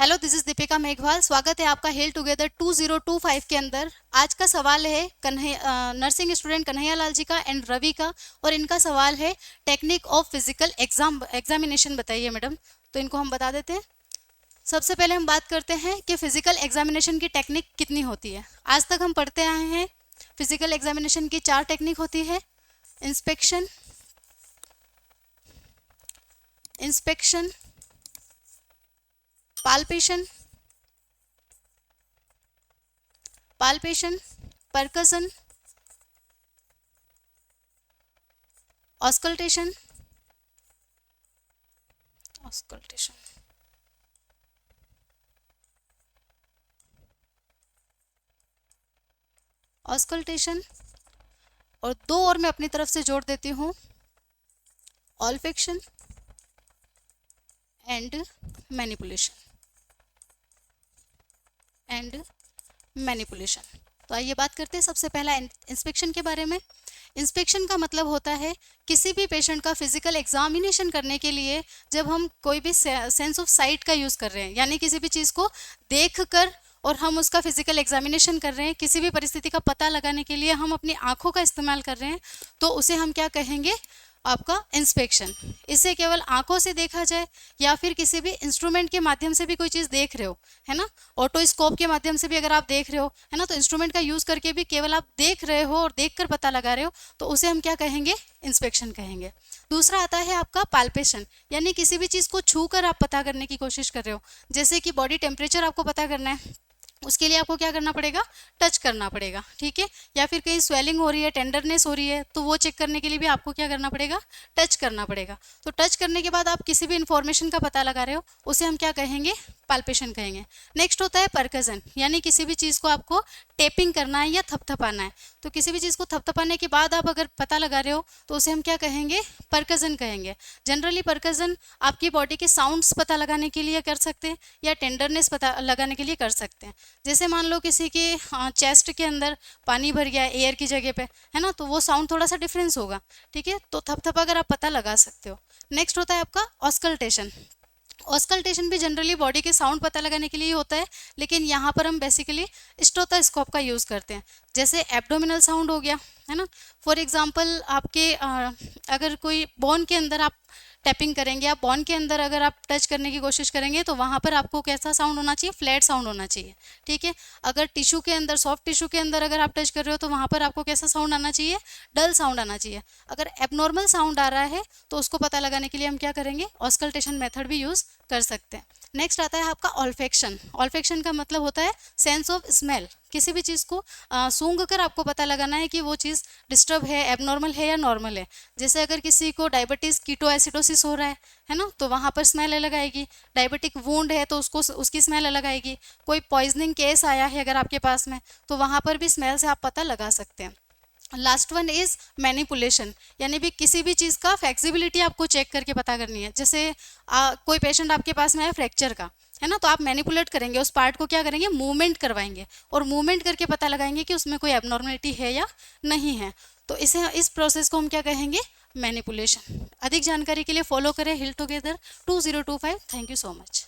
Hello, this is Deepika Meghwal. स्वागत है आपका हेल टुगेदर 2025 के अंदर। आज का सवाल है नर्सिंग स्टूडेंट कन्हैया लाल जी का एंड रवि का, और इनका सवाल है टेक्निक ऑफ फिजिकल एग्जामिनेशन बताइए मैडम। तो इनको हम बता देते हैं। सबसे पहले हम बात करते हैं कि फिजिकल एग्जामिनेशन की टेक्निक कितनी होती है। आज तक हम पढ़ते आए हैं फिजिकल एग्जामिनेशन की 4 टेक्निक होती है। इंस्पेक्शन, palpation, percussion, auscultation, और 2 और मैं अपनी तरफ से जोड़ देती हूँ, ऑल्फेक्शन एंड मैनिपुलेशन। तो आइए बात करते हैं सबसे पहला इंस्पेक्शन के बारे में। इंस्पेक्शन का मतलब होता है किसी भी पेशेंट का फिजिकल एग्जामिनेशन करने के लिए जब हम कोई भी सेंस ऑफ साइट का यूज़ कर रहे हैं, यानी किसी भी चीज़ को देख कर और हम उसका फिजिकल एग्जामिनेशन कर रहे हैं, किसी भी परिस्थिति का पता लगाने के लिए हम अपनी आंखों का इस्तेमाल कर रहे हैं, तो उसे हम क्या कहेंगे? आपका इंस्पेक्शन। इसे केवल आंखों से देखा जाए या फिर किसी भी इंस्ट्रूमेंट के माध्यम से भी कोई चीज़ देख रहे हो, है ना, ऑटोस्कोप के माध्यम से भी अगर आप देख रहे हो, है ना, तो इंस्ट्रूमेंट का यूज़ करके भी केवल आप देख रहे हो और देखकर पता लगा रहे हो, तो उसे हम क्या कहेंगे? इंस्पेक्शन कहेंगे। दूसरा आता है आपका पाल्पेशन, यानी किसी भी चीज़ को छू कर आप पता करने की कोशिश कर रहे हो। जैसे कि बॉडी टेम्परेचर आपको पता करना है, उसके लिए आपको क्या करना पड़ेगा? टच करना पड़ेगा, ठीक है। या फिर कहीं स्वेलिंग हो रही है, टेंडरनेस हो रही है, तो वो चेक करने के लिए भी आपको क्या करना पड़ेगा? टच करना पड़ेगा। तो टच करने के बाद आप किसी भी इंफॉर्मेशन का पता लगा रहे हो, उसे हम क्या कहेंगे? पाल्पेशन कहेंगे। नेक्स्ट होता है परकजन, यानी किसी भी चीज़ को आपको टेपिंग करना है या थपथपाना है। तो किसी भी चीज़ को थपथपाने के बाद आप अगर पता लगा रहे हो, तो उसे हम क्या कहेंगे? परकजन कहेंगे। जनरली परकजन आपकी बॉडी के साउंड्स पता लगाने के लिए कर सकते हैं या टेंडरनेस पता लगाने के लिए कर सकते हैं। जैसे मान लो किसी के चेस्ट के अंदर पानी भर गया एयर की जगह पे, है ना, तो वो साउंड थोड़ा सा डिफरेंस होगा, ठीक है। तो थपथपा कर आप पता लगा सकते हो। नेक्स्ट होता है आपका ऑस्कल्टेशन। ऑस्कल्टेशन भी जनरली बॉडी के साउंड पता लगाने के लिए होता है, लेकिन यहाँ पर हम बेसिकली स्टोथोस्कोप का यूज़ करते हैं। जैसे एब्डोमिनल साउंड हो गया, है ना। फॉर एग्जांपल आपके अगर कोई बोन के अंदर आप टैपिंग करेंगे, आप बोन के अंदर अगर आप टच करने की कोशिश करेंगे, तो वहाँ पर आपको कैसा साउंड होना चाहिए? फ्लैट साउंड होना चाहिए, ठीक है। अगर टिश्यू के अंदर, सॉफ्ट टिश्यू के अंदर अगर आप टच कर रहे हो, तो वहाँ पर आपको कैसा साउंड आना चाहिए? डल साउंड आना चाहिए। अगर एबनॉर्मल साउंड आ रहा है, तो उसको पता लगाने के लिए हम क्या करेंगे? ऑस्कल्टेशन मेथड भी यूज़ कर सकते हैं। नेक्स्ट आता है आपका ऑल्फेक्शन। ऑल्फेक्शन का मतलब होता है सेंस ऑफ स्मेल। किसी भी चीज़ को सूंघ कर आपको पता लगाना है कि वो चीज़ डिस्टर्ब है, एबनॉर्मल है या नॉर्मल है। जैसे अगर किसी को डायबिटीज़ कीटोएसिडोसिस हो रहा है ना, तो वहाँ पर स्मेल अलग आएगी। डायबिटिक वूंड है तो उसकी स्मेल अलग आएगी। कोई पॉइजनिंग केस आया है अगर आपके पास में, तो वहाँ पर भी स्मेल से आप पता लगा सकते हैं। लास्ट वन इज मैनिपुलेशन, यानी भी किसी भी चीज़ का फ्लेक्सिबिलिटी आपको चेक करके पता करनी है। जैसे कोई पेशेंट आपके पास में है फ्रैक्चर का, है ना, तो आप मैनिपुलेट करेंगे, उस पार्ट को क्या करेंगे? मूवमेंट करवाएंगे और मूवमेंट करके पता लगाएंगे कि उसमें कोई एबनॉर्मलिटी है या नहीं है। तो इस प्रोसेस को हम क्या कहेंगे? मैनिपुलेशन। अधिक जानकारी के लिए फॉलो करें hill together 2025। Thank you so much.